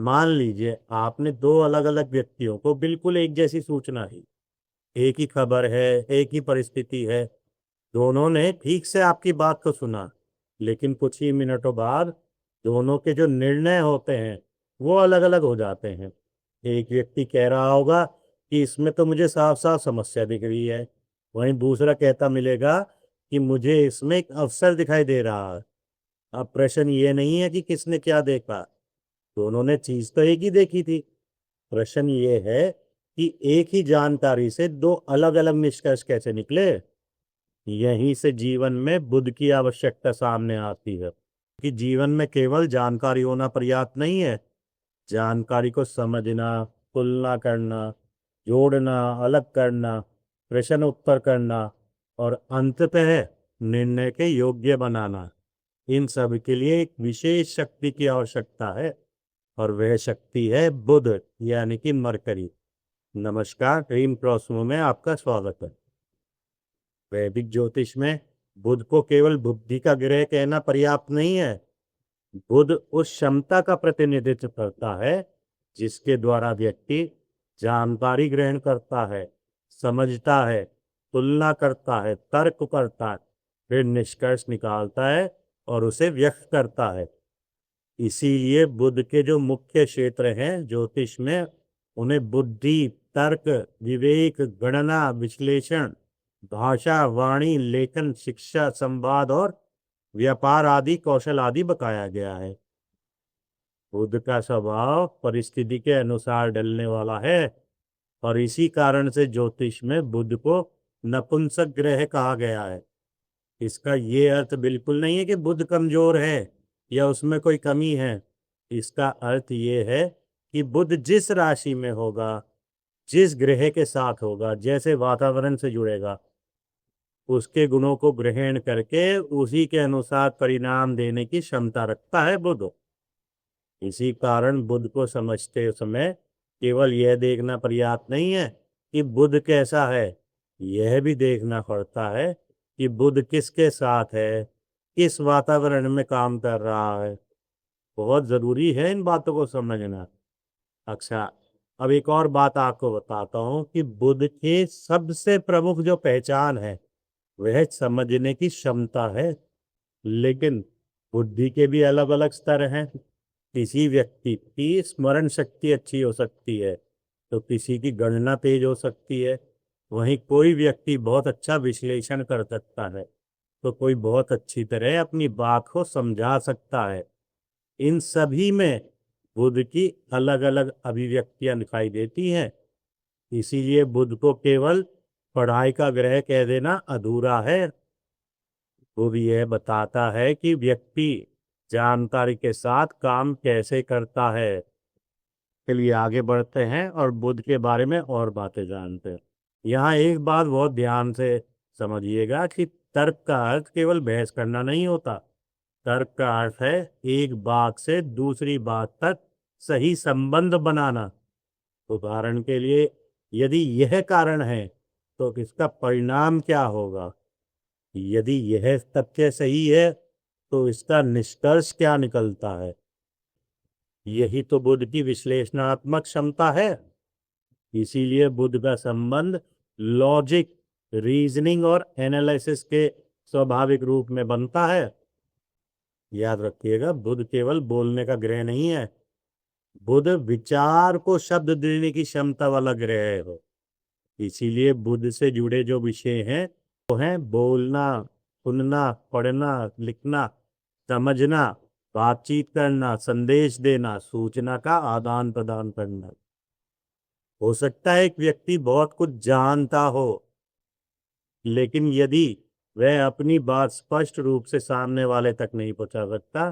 मान लीजिए आपने दो अलग अलग व्यक्तियों को बिल्कुल एक जैसी सूचना दी। एक ही खबर है, एक ही परिस्थिति है। दोनों ने ठीक से आपकी बात को सुना, लेकिन कुछ ही मिनटों बाद दोनों के जो निर्णय होते हैं वो अलग अलग हो जाते हैं। एक व्यक्ति कह रहा होगा कि इसमें तो मुझे साफ साफ समस्या दिख रही है, वहीं दूसरा कहता मिलेगा कि मुझे इसमें एक अवसर दिखाई दे रहा है। अब प्रश्न ये नहीं है कि किसने क्या देखा, दोनों ने चीज तो एक ही देखी थी। प्रश्न ये है कि एक ही जानकारी से दो अलग अलग निष्कर्ष कैसे निकले। यहीं से जीवन में बुद्ध की आवश्यकता सामने आती है कि जीवन में केवल जानकारी होना पर्याप्त नहीं है। जानकारी को समझना, तुलना करना, जोड़ना, अलग करना, प्रश्न उत्तर करना और अंततः निर्णय के योग्य बनाना, इन सब के लिए एक विशेष शक्ति की आवश्यकता है। और वह शक्ति है बुध, यानी कि मरकरी। नमस्कार, ड्रीम क्रॉसरूम में आपका स्वागत है। वैदिक ज्योतिष में बुध को केवल बुद्धि का ग्रह कहना पर्याप्त नहीं है। बुध उस क्षमता का प्रतिनिधित्व करता है जिसके द्वारा व्यक्ति जानकारी ग्रहण करता है, समझता है, तुलना करता है, तर्क करता है, फिर निष्कर्ष निकालता है और उसे व्यक्त करता है। इसीलिए बुध के जो मुख्य क्षेत्र हैं ज्योतिष में, उन्हें बुद्धि, तर्क, विवेक, गणना, विश्लेषण, भाषा, वाणी, लेखन, शिक्षा, संवाद और व्यापार आदि कौशल आदि बताया गया है। बुध का स्वभाव परिस्थिति के अनुसार ढलने वाला है और इसी कारण से ज्योतिष में बुध को नपुंसक ग्रह कहा गया है। इसका ये अर्थ बिल्कुल नहीं है कि बुध कमजोर है या उसमें कोई कमी है। इसका अर्थ ये है कि बुध जिस राशि में होगा, जिस ग्रह के साथ होगा, जैसे वातावरण से जुड़ेगा, उसके गुणों को ग्रहण करके उसी के अनुसार परिणाम देने की क्षमता रखता है बुध। इसी कारण बुध को समझते समय केवल यह देखना पर्याप्त नहीं है कि बुध कैसा है, यह भी देखना पड़ता है कि बुध किसके साथ है, किस वातावरण में काम कर रहा है। बहुत जरूरी है इन बातों को समझना। अच्छा, अब एक और बात आपको बताता हूँ कि बुध की सबसे प्रमुख जो पहचान है वह समझने की क्षमता है। लेकिन बुद्धि के भी अलग अलग स्तर हैं। किसी व्यक्ति की स्मरण शक्ति अच्छी हो सकती है तो किसी की गणना तेज हो सकती है। वहीं कोई व्यक्ति बहुत अच्छा विश्लेषण कर सकता है तो कोई बहुत अच्छी तरह अपनी बात को समझा सकता है। इन सभी में बुध की अलग अलग अभिव्यक्तियां दिखाई देती हैं। इसीलिए बुध को केवल पढ़ाई का ग्रह कह देना अधूरा है। बुध यह बताता है कि व्यक्ति जानकारी के साथ काम कैसे करता है। चलिए आगे बढ़ते हैं और बुध के बारे में और बातें जानते हैं। यहाँ एक बात बहुत ध्यान से समझिएगा कि तर्क का अर्थ केवल बहस करना नहीं होता। तर्क का अर्थ है एक बात से दूसरी बात तक सही संबंध बनाना। उदाहरण के लिए, यदि यह कारण है तो इसका परिणाम क्या होगा। यदि यह तथ्य सही है तो इसका निष्कर्ष क्या निकलता है। यही तो बुध की विश्लेषणात्मक क्षमता है। इसीलिए बुध का संबंध लॉजिक, रीजनिंग और एनालिसिस के स्वाभाविक रूप में बनता है। याद रखिएगा, बुध केवल बोलने का ग्रह नहीं है। बुध विचार को शब्द देने की क्षमता वाला ग्रह है। इसीलिए बुध से जुड़े जो विषय हैं वो हैं बोलना, सुनना, पढ़ना, लिखना, समझना, बातचीत करना, संदेश देना, सूचना का आदान प्रदान करना। हो सकता है एक व्यक्ति बहुत कुछ जानता हो, लेकिन यदि वह अपनी बात स्पष्ट रूप से सामने वाले तक नहीं पहुंचा सकता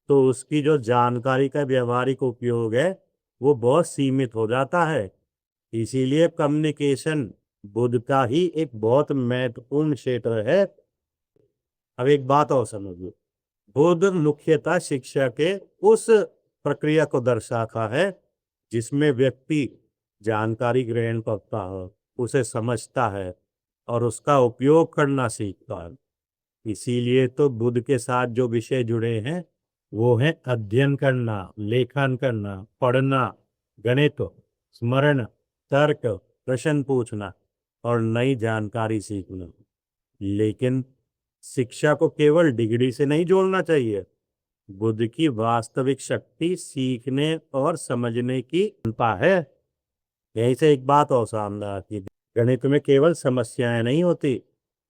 तो उसकी जो जानकारी का व्यवहारिक उपयोग है वो बहुत सीमित हो जाता है। इसीलिए कम्युनिकेशन बुध का ही एक बहुत महत्वपूर्ण क्षेत्र है। अब एक बात और समझिए, बुध मुख्यतः शिक्षा के उस प्रक्रिया को दर्शाता है जिसमें व्यक्ति जानकारी ग्रहण करता है, उसे समझता है और उसका उपयोग करना सीखता है। इसीलिए तो बुध के साथ जो विषय जुड़े हैं वो है अध्ययन करना, लेखन करना, पढ़ना, गणित, स्मरण, तर्क, प्रश्न पूछना और नई जानकारी सीखना। लेकिन शिक्षा को केवल डिग्री से नहीं जोड़ना चाहिए। बुद्ध की वास्तविक शक्ति सीखने और समझने की क्षमता है। यहीं से एक बात और सामने आती है, गणित में केवल समस्याएं नहीं होती,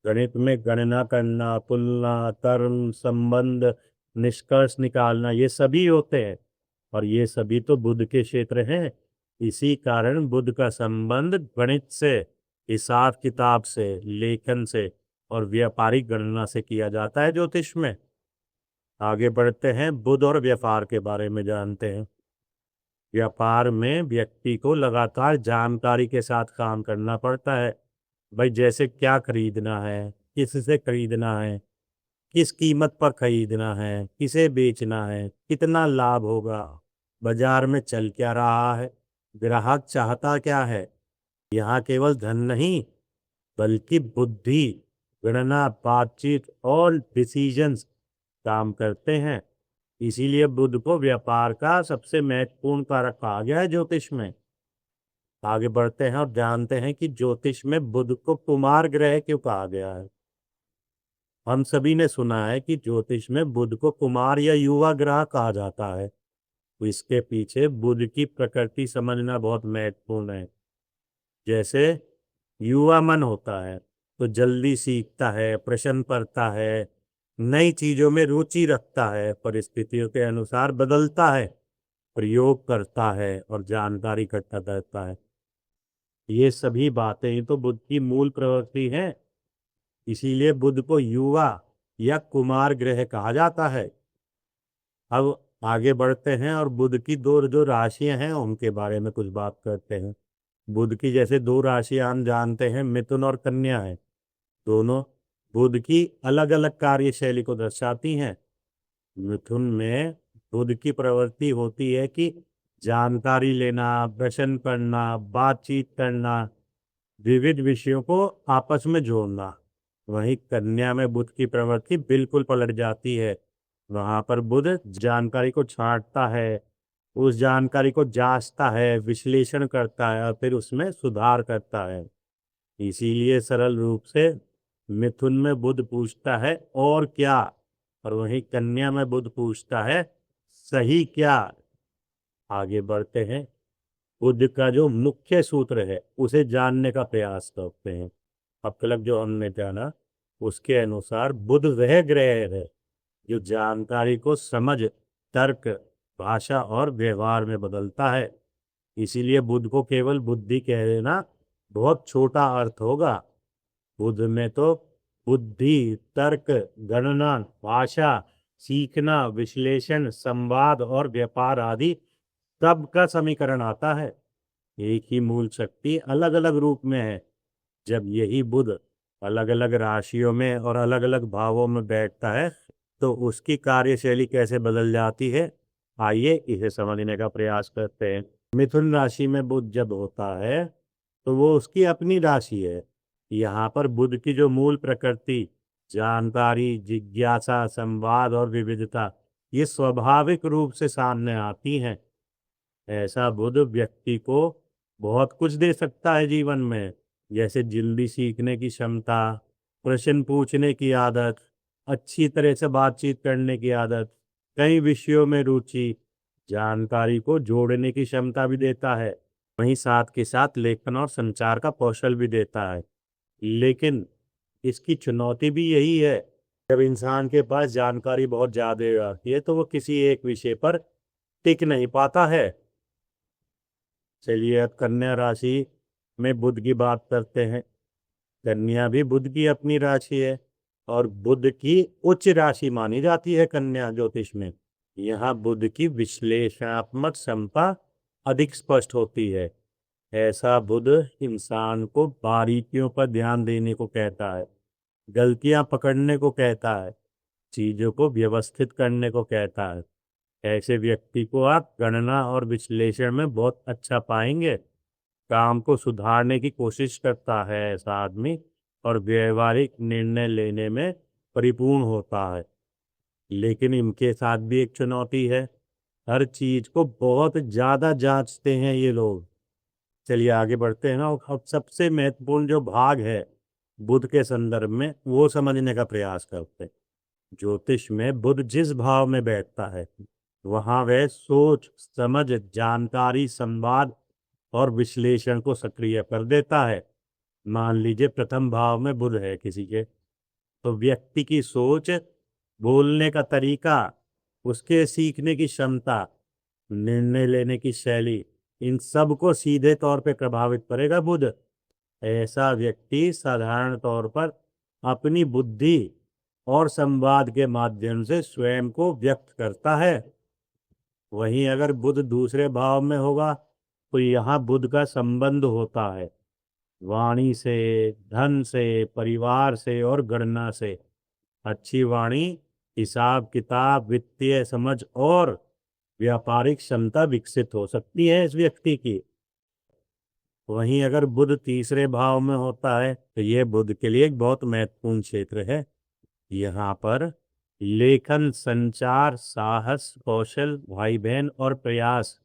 गणित में गणना करना, तुलना, तर्क, संबंध, निष्कर्ष निकालना, ये सभी होते हैं। और ये सभी तो बुद्ध के क्षेत्र हैं। इसी कारण बुद्ध का संबंध गणित से, हिसाब किताब से, लेखन से और व्यापारिक गणना से किया जाता है ज्योतिष में। आगे बढ़ते हैं, बुद्ध और व्यापार के बारे में जानते हैं। व्यापार में व्यक्ति को लगातार जानकारी के साथ काम करना पड़ता है। भाई जैसे क्या खरीदना है, किससे खरीदना है, किस कीमत पर खरीदना है, किसे बेचना है, कितना लाभ होगा, बाजार में चल क्या रहा है, ग्राहक चाहता क्या है। यहाँ केवल धन नहीं बल्कि बुद्धि, गणना, बातचीत और डिसीजंस काम करते हैं। इसीलिए बुद्ध को व्यापार का सबसे महत्वपूर्ण कारक कहा गया है ज्योतिष में। आगे बढ़ते हैं और जानते हैं कि ज्योतिष में बुध को कुमार ग्रह क्यों कहा गया है। हम सभी ने सुना है कि ज्योतिष में बुध को कुमार या युवा ग्रह कहा जाता है। तो इसके पीछे बुध की प्रकृति समझना बहुत महत्वपूर्ण है। जैसे युवा मन होता है तो जल्दी सीखता है, प्रश्न करता है, नई चीजों में रुचि रखता है, परिस्थितियों के अनुसार बदलता है, प्रयोग करता है और जानकारी इकट्ठा करता है। ये सभी बातें ही तो बुद्ध की मूल प्रवृत्ति हैं। इसीलिए बुद्ध को युवा या कुमार ग्रह कहा जाता है। अब आगे बढ़ते हैं और बुध की दो जो राशियां हैं उनके बारे में कुछ बात करते हैं। बुध की जैसे दो राशियां हम जानते हैं, मिथुन और कन्या है। दोनों बुध की अलग अलग कार्यशैली को दर्शाती हैं। मिथुन में बुध की प्रवृत्ति होती है कि जानकारी लेना, प्रश्न करना, बातचीत करना, विविध विषयों को आपस में जोड़ना। वहीं कन्या में बुध की प्रवृत्ति बिल्कुल पलट जाती है। वहां पर बुध जानकारी को छांटता है, उस जानकारी को जांचता है, विश्लेषण करता है और फिर उसमें सुधार करता है। इसीलिए सरल रूप से मिथुन में बुध पूछता है और क्या, और वहीं कन्या में बुध पूछता है सही क्या। आगे बढ़ते हैं, बुध का जो मुख्य सूत्र है उसे जानने का प्रयास करते हैं। अब तक जो हमने जाना उसके अनुसार बुध वह ग्रह है जो जानकारी को समझ, तर्क, भाषा और व्यवहार में बदलता है। इसीलिए बुध को केवल बुद्धि कह देना बहुत छोटा अर्थ होगा। बुध में तो बुद्धि, तर्क, गणना, भाषा, सीखना, विश्लेषण, संवाद और व्यापार आदि सब का समीकरण आता है। एक ही मूल शक्ति अलग अलग रूप में है। जब यही बुध अलग अलग राशियों में और अलग अलग भावों में बैठता है तो उसकी कार्यशैली कैसे बदल जाती है, आइए इसे समझने का प्रयास करते हैं। मिथुन राशि में बुध जब होता है तो वो उसकी अपनी राशि है। यहाँ पर बुध की जो मूल प्रकृति, जानकारी, जिज्ञासा, संवाद और विविधता, ये स्वाभाविक रूप से सामने आती हैं। ऐसा बुध व्यक्ति को बहुत कुछ दे सकता है जीवन में, जैसे जल्दी सीखने की क्षमता, प्रश्न पूछने की आदत, अच्छी तरह से बातचीत करने की आदत, कई विषयों में रुचि, जानकारी को जोड़ने की क्षमता भी देता है। वहीं साथ के साथ लेखन और संचार का कौशल भी देता है। लेकिन इसकी चुनौती भी यही है, जब इंसान के पास जानकारी बहुत ज्यादा आती है तो वो किसी एक विषय पर टिक नहीं पाता है। चलिए अब कन्या राशि में बुध की बात करते हैं। कन्या भी बुध की अपनी राशि है और बुध की उच्च राशि मानी जाती है कन्या ज्योतिष में। यहाँ बुध की विश्लेषणात्मक क्षमता अधिक स्पष्ट होती है। ऐसा बुध इंसान को बारीकियों पर ध्यान देने को कहता है, गलतियां पकड़ने को कहता है, चीजों को व्यवस्थित करने को कहता है। ऐसे व्यक्ति को आप गणना और विश्लेषण में बहुत अच्छा पाएंगे। काम को सुधारने की कोशिश करता है ऐसा आदमी और व्यवहारिक निर्णय लेने में परिपूर्ण होता है। लेकिन इनके साथ भी एक चुनौती है, हर चीज को बहुत ज्यादा जांचते हैं ये लोग। चलिए आगे बढ़ते हैं ना। अब सबसे महत्वपूर्ण जो भाग है बुध के संदर्भ में वो समझने का प्रयास करते हैं। ज्योतिष में बुध जिस भाव में बैठता है वहां वह सोच समझ जानकारी संवाद और विश्लेषण को सक्रिय कर देता है। मान लीजिए प्रथम भाव में बुध है किसी के, तो व्यक्ति की सोच, बोलने का तरीका, उसके सीखने की क्षमता, निर्णय लेने की शैली, इन सब को सीधे तौर पे प्रभावित करेगा बुध। ऐसा व्यक्ति साधारण तौर पर अपनी बुद्धि और संवाद के माध्यम से स्वयं को व्यक्त करता है। वहीं अगर बुध दूसरे भाव में होगा तो यहाँ बुध का संबंध होता है वाणी से, धन से, परिवार से और गणना से। अच्छी वाणी, हिसाब किताब, वित्तीय समझ और व्यापारिक क्षमता विकसित हो सकती है इस व्यक्ति की। वहीं अगर बुध तीसरे भाव में होता है तो यह बुध के लिए एक बहुत महत्वपूर्ण क्षेत्र है। यहाँ पर लेखन, संचार, साहस, कौशल, भाई बहन और प्रयास,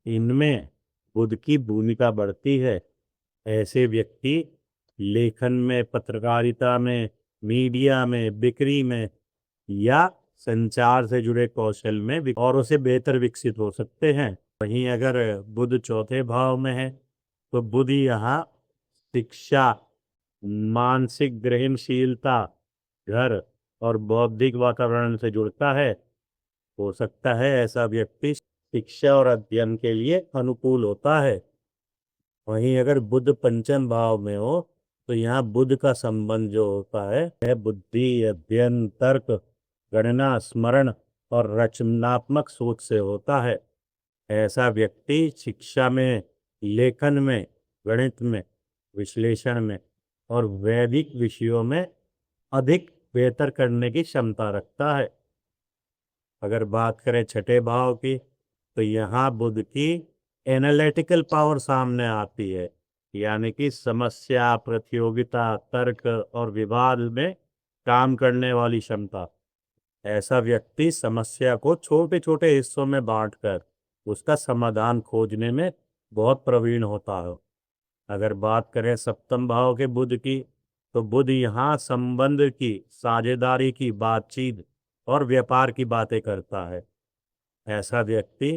इनमें बुध की भूमिका बढ़ती है। ऐसे व्यक्ति लेखन में, पत्रकारिता में, मीडिया में, बिक्री में या संचार से जुड़े कौशल में और उसे बेहतर विकसित हो सकते हैं। वहीं अगर बुध चौथे भाव में है तो बुध यहाँ शिक्षा, मानसिक ग्रहणशीलता, घर और बौद्धिक वातावरण से जुड़ता है। हो सकता है ऐसा व्यक्ति शिक्षा और अध्ययन के लिए अनुकूल होता है। वहीं अगर बुध पंचम भाव में हो तो यहाँ बुध का संबंध जो होता है बुद्धि, अध्ययन, तर्क, गणना, स्मरण और रचनात्मक सोच से होता है। ऐसा व्यक्ति शिक्षा में, लेखन में, गणित में, विश्लेषण में और वैदिक विषयों में अधिक बेहतर करने की क्षमता रखता है। अगर बात करें छठे भाव की तो यहाँ बुध की एनालिटिकल पावर सामने आती है, यानी कि समस्या, प्रतियोगिता, तर्क और विवाद में काम करने वाली क्षमता। ऐसा व्यक्ति समस्या को छोटे छोटे हिस्सों में बांटकर उसका समाधान खोजने में बहुत प्रवीण होता है। अगर बात करें सप्तम भाव के बुध की तो बुध यहाँ संबंध की, साझेदारी की, बातचीत और व्यापार की बातें करता है। ऐसा व्यक्ति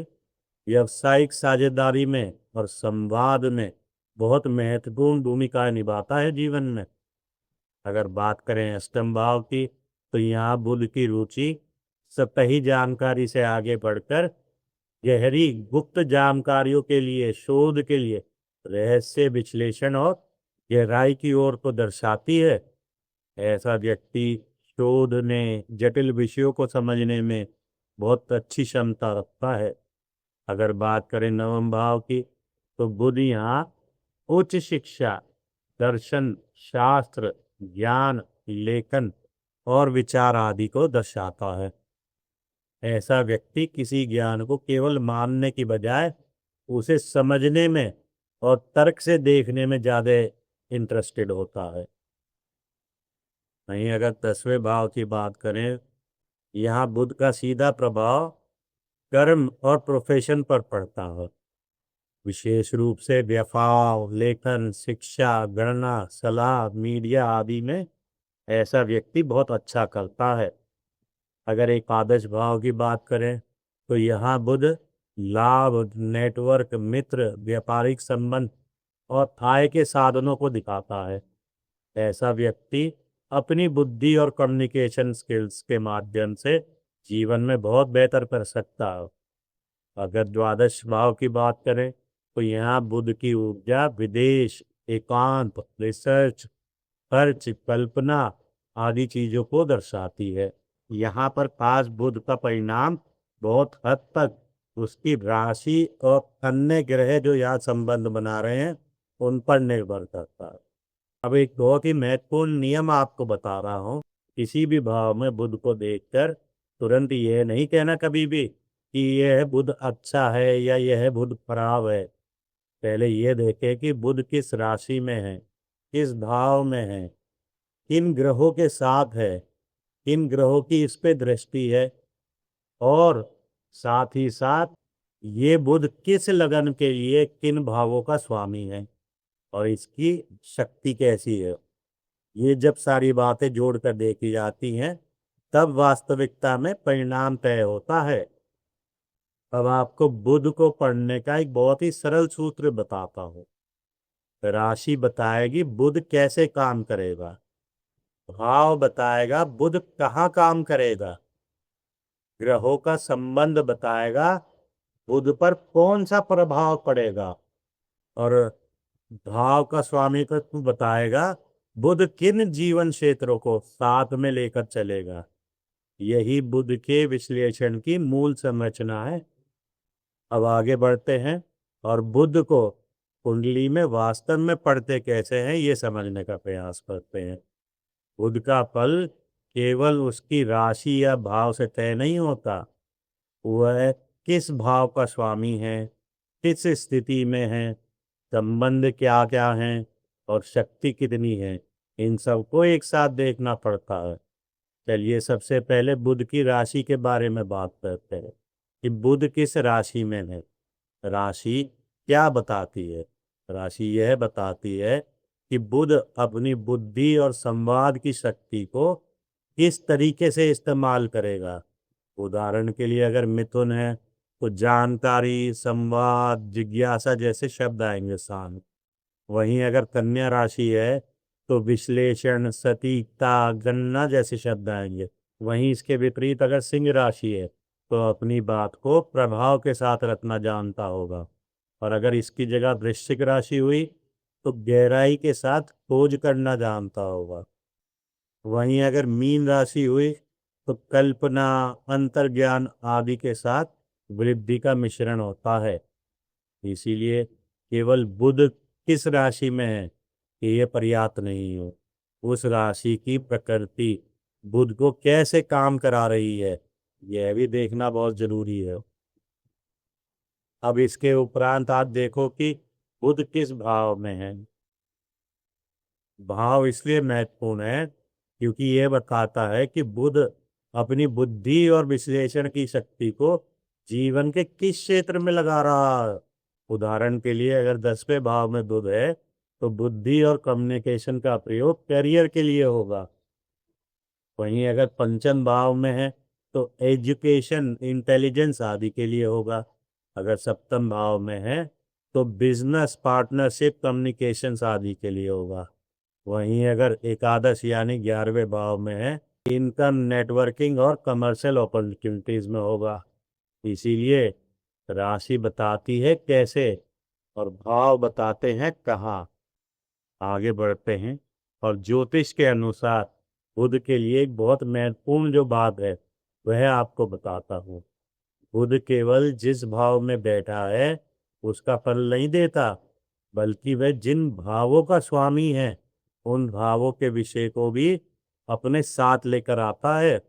व्यावसायिक साझेदारी में और संवाद में बहुत महत्वपूर्ण भूमिका निभाता है जीवन में। अगर बात करें अष्टम भाव की तो यहाँ बुध की रुचि सतही जानकारी से आगे बढ़कर गहरी गुप्त जानकारियों के लिए, शोध के लिए, रहस्य विश्लेषण और गहराई की ओर को दर्शाती है। ऐसा व्यक्ति शोधने, जटिल विषयों को समझने में बहुत अच्छी क्षमता रखता है। अगर बात करें नवम भाव की तो बुध यहाँ उच्च शिक्षा, दर्शन, शास्त्र, ज्ञान, लेखन और विचार आदि को दर्शाता है। ऐसा व्यक्ति किसी ज्ञान को केवल मानने की बजाय उसे समझने में और तर्क से देखने में ज्यादा इंटरेस्टेड होता है। वहीं अगर 10वें भाव की बात करें, यहाँ बुध का सीधा प्रभाव कर्म और प्रोफेशन पर पड़ता है। विशेष रूप से व्यापार, लेखन, शिक्षा, गणना, सलाह, मीडिया आदि में ऐसा व्यक्ति बहुत अच्छा करता है। अगर एक आदर्श भाव की बात करें तो यहाँ बुध लाभ, नेटवर्क, मित्र, व्यापारिक संबंध और आय के साधनों को दिखाता है। ऐसा व्यक्ति अपनी बुद्धि और कम्युनिकेशन स्किल्स के माध्यम से जीवन में बहुत बेहतर कर सकता है। अगर द्वादश भाव की बात करें तो यहाँ बुध की ऊर्जा विदेश, एकांत, रिसर्च, खर्च, कल्पना आदि चीजों को दर्शाती है। यहाँ पर खास बुध का परिणाम बहुत हद तक उसकी राशि और अन्य ग्रह जो यहाँ संबंध बना रहे हैं उन पर निर्भर करता है। अब एक बहुत ही महत्वपूर्ण नियम आपको बता रहा हूँ। किसी भी भाव में बुध को देखकर तुरंत यह नहीं कहना कभी भी कि यह बुध अच्छा है या यह बुध खराब है। पहले यह देखें कि बुध किस राशि में है, किस भाव में है, किन ग्रहों के साथ है, किन ग्रहों की इस पे दृष्टि है, और साथ ही साथ ये बुध किस लगन के लिए किन भावों का स्वामी है और इसकी शक्ति कैसी है। ये जब सारी बातें जोड़कर देखी जाती हैं तब वास्तविकता में परिणाम तय होता है। अब आपको बुध को पढ़ने का एक बहुत ही सरल सूत्र बताता हूँ। राशि बताएगी बुध कैसे काम करेगा, भाव बताएगा बुध कहाँ काम करेगा, ग्रहों का संबंध बताएगा बुध पर कौन सा प्रभाव पड़ेगा, और भाव का स्वामित्व बताएगा बुध किन जीवन क्षेत्रों को साथ में लेकर चलेगा। यही बुध के विश्लेषण की मूल संरचना है। अब आगे बढ़ते हैं और बुध को कुंडली में वास्तव में पढ़ते कैसे हैं ये समझने का प्रयास करते हैं। बुध का फल केवल उसकी राशि या भाव से तय नहीं होता, वह किस भाव का स्वामी है, किस स्थिति में है, संबंध क्या क्या हैं और शक्ति कितनी है, इन सबको एक साथ देखना पड़ता है। चलिए सबसे पहले बुध की राशि के बारे में बात करते हैं कि बुध किस राशि में है। राशि क्या बताती है? राशि यह बताती है कि बुध अपनी बुद्धि और संवाद की शक्ति को किस तरीके से इस्तेमाल करेगा। उदाहरण के लिए अगर मिथुन है तो जानकारी, संवाद, जिज्ञासा जैसे शब्द आएंगे सामने। वहीं अगर कन्या राशि है तो विश्लेषण, सटीकता, गणना जैसे शब्द आएंगे। वहीं इसके विपरीत अगर सिंह राशि है तो अपनी बात को प्रभाव के साथ रखना जानता होगा, और अगर इसकी जगह वृश्चिक राशि हुई तो गहराई के साथ खोज करना जानता होगा। वहीं अगर मीन राशि हुई तो कल्पना, अंतर्ज्ञान आदि के साथ वृद्धि का मिश्रण होता है। इसीलिए केवल बुध किस राशि में है कि यह पर्याप्त नहीं हो, उस राशि की प्रकृति बुध को कैसे काम करा रही है यह भी देखना बहुत जरूरी है। अब इसके उपरांत आप देखो कि बुध किस भाव में है। भाव इसलिए महत्वपूर्ण है क्योंकि यह बताता है कि बुध अपनी बुद्धि और विश्लेषण की शक्ति को जीवन के किस क्षेत्र में लगा रहा है। उदाहरण के लिए अगर 10वें भाव में बुध है तो बुद्धि और कम्युनिकेशन का प्रयोग करियर के लिए होगा। वहीं अगर पंचम भाव में है तो एजुकेशन, इंटेलिजेंस आदि के लिए होगा। अगर सप्तम भाव में है तो बिजनेस, पार्टनरशिप, कम्युनिकेशंस आदि के लिए होगा। वहीं अगर एकादश यानी 11वें भाव में है, इनकम, नेटवर्किंग और कमर्शियल अपॉर्चुनिटीज में होगा। इसीलिए राशि बताती है कैसे और भाव बताते हैं कहाँ। आगे बढ़ते हैं और ज्योतिष के अनुसार बुध के लिए एक बहुत महत्वपूर्ण जो बात है वह आपको बताता हूँ। बुध केवल जिस भाव में बैठा है उसका फल नहीं देता, बल्कि वह जिन भावों का स्वामी है उन भावों के विषय को भी अपने साथ लेकर आता है।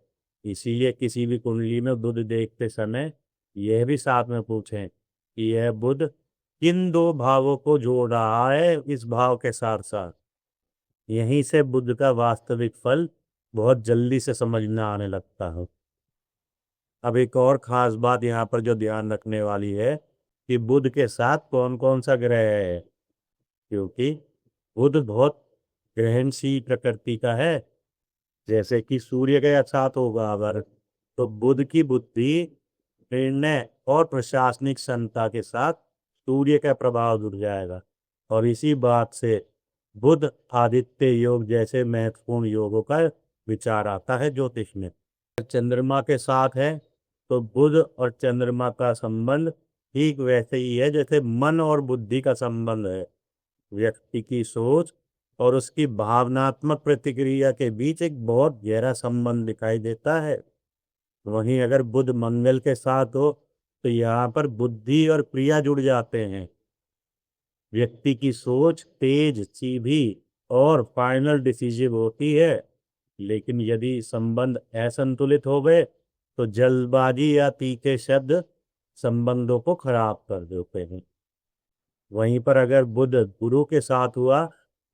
इसीलिए किसी भी कुंडली में बुध देखते समय यह भी साथ में पूछें कि यह बुध किन दो भावों को जोड़ रहा है इस भाव के साथ साथ। यहीं से बुध का वास्तविक फल बहुत जल्दी से समझ में आने लगता है। अब एक और खास बात यहाँ पर जो ध्यान रखने वाली है कि बुध के साथ कौन कौन सा ग्रह है, क्योंकि बुध बहुत ग्रहणशील प्रकृति का है। जैसे कि सूर्य के साथ होगा अगर तो बुध की बुद्धि, निर्णय और प्रशासनिक क्षमता के साथ सूर्य का प्रभाव जुड़ जाएगा, और इसी बात से बुध आदित्य योग जैसे महत्वपूर्ण योगों का विचार आता है ज्योतिष में। चंद्रमा के साथ है तो बुध और चंद्रमा का संबंध ठीक वैसे ही है जैसे मन और बुद्धि का संबंध है। व्यक्ति की सोच और उसकी भावनात्मक प्रतिक्रिया के बीच एक बहुत गहरा संबंध दिखाई देता है। वहीं अगर बुध मंगल के साथ हो तो यहाँ पर बुद्धि और क्रिया जुड़ जाते हैं। व्यक्ति की सोच तेज, सीधी और फाइनल डिसीजिव होती है, लेकिन यदि संबंध असंतुलित हो गए तो जल्दबाजी या तीखे शब्द संबंधों को खराब कर देते हैं। वहीं पर अगर बुध गुरु के साथ हुआ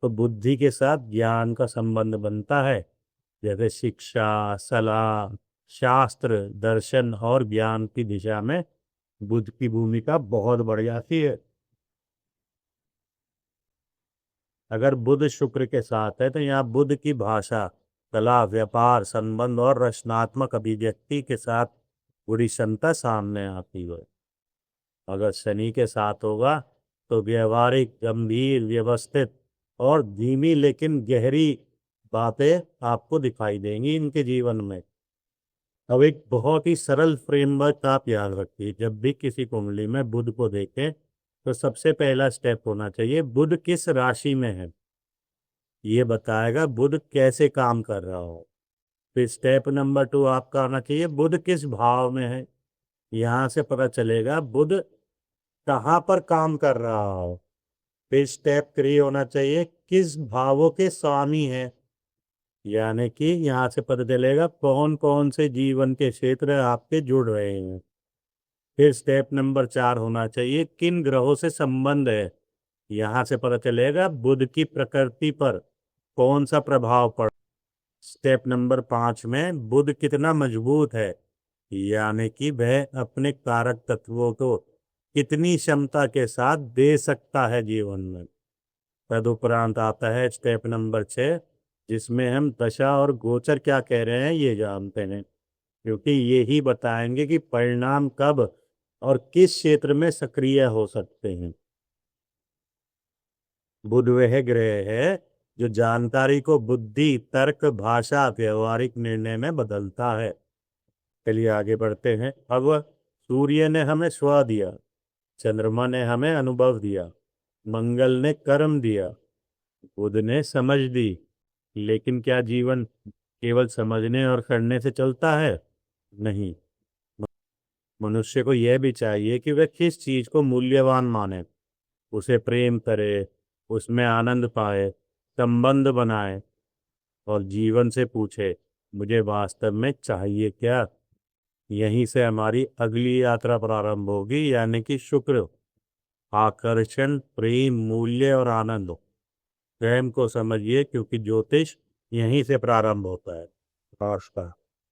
तो बुद्धि के साथ ज्ञान का संबंध बनता है। जैसे शिक्षा, सलाह, शास्त्र, दर्शन और ज्ञान की दिशा में बुद्ध की भूमिका बहुत बढ़ जाती है। अगर बुध शुक्र के साथ है तो यहाँ बुध की भाषा, कला, व्यापार, संबंध और रचनात्मक अभिव्यक्ति के साथ बुरी क्षमता सामने आती है। अगर शनि के साथ होगा तो व्यवहारिक, गंभीर, व्यवस्थित और धीमी लेकिन गहरी बातें आपको दिखाई देंगी इनके जीवन में। अब एक बहुत ही सरल फ्रेमवर्क आप याद रखिए, जब भी किसी कुंडली में बुध को देखें तो सबसे पहला स्टेप होना चाहिए बुध किस राशि में है, ये बताएगा बुध कैसे काम कर रहा हो। फिर स्टेप नंबर 2 आपका आना चाहिए बुध किस भाव में है, यहाँ से पता चलेगा बुध कहाँ पर काम कर रहा हो। फिर स्टेप 3 होना चाहिए किस भावों के स्वामी है, यानी कि यहाँ से पता चलेगा कौन कौन से जीवन के क्षेत्र आपके जुड़ रहे हैं। फिर स्टेप नंबर 4 होना चाहिए किन ग्रहों से संबंध है, यहाँ से पता चलेगा बुध की प्रकृति पर कौन सा प्रभाव पड़। स्टेप नंबर 5 में बुध कितना मजबूत है, यानी कि वह अपने कारक तत्वों को कितनी क्षमता के साथ दे सकता है जीवन में। तदुपरांत आता है स्टेप नंबर 6, जिसमें हम दशा और गोचर क्या कह रहे हैं ये जानते हैं, क्योंकि ये ही बताएंगे कि परिणाम कब और किस क्षेत्र में सक्रिय हो सकते हैं। बुध वह ग्रह है जो जानकारी को बुद्धि, तर्क, भाषा, व्यवहारिक निर्णय में बदलता है। चलिए आगे बढ़ते हैं। अब सूर्य ने हमें स्व दिया, चंद्रमा ने हमें अनुभव दिया, मंगल ने कर्म दिया, बुध ने समझ दी। लेकिन क्या जीवन केवल समझने और करने से चलता है? नहीं। मनुष्य को यह भी चाहिए कि वह किस चीज को मूल्यवान माने, उसे प्रेम करे, उसमें आनंद पाए, संबंध बनाए और जीवन से पूछे मुझे वास्तव में चाहिए क्या। यहीं से हमारी अगली यात्रा प्रारंभ होगी, यानी कि शुक्र, आकर्षण, प्रेम, मूल्य और आनंद। स्वयं को समझिए, क्योंकि ज्योतिष यहीं से प्रारंभ होता है। नमस्कार।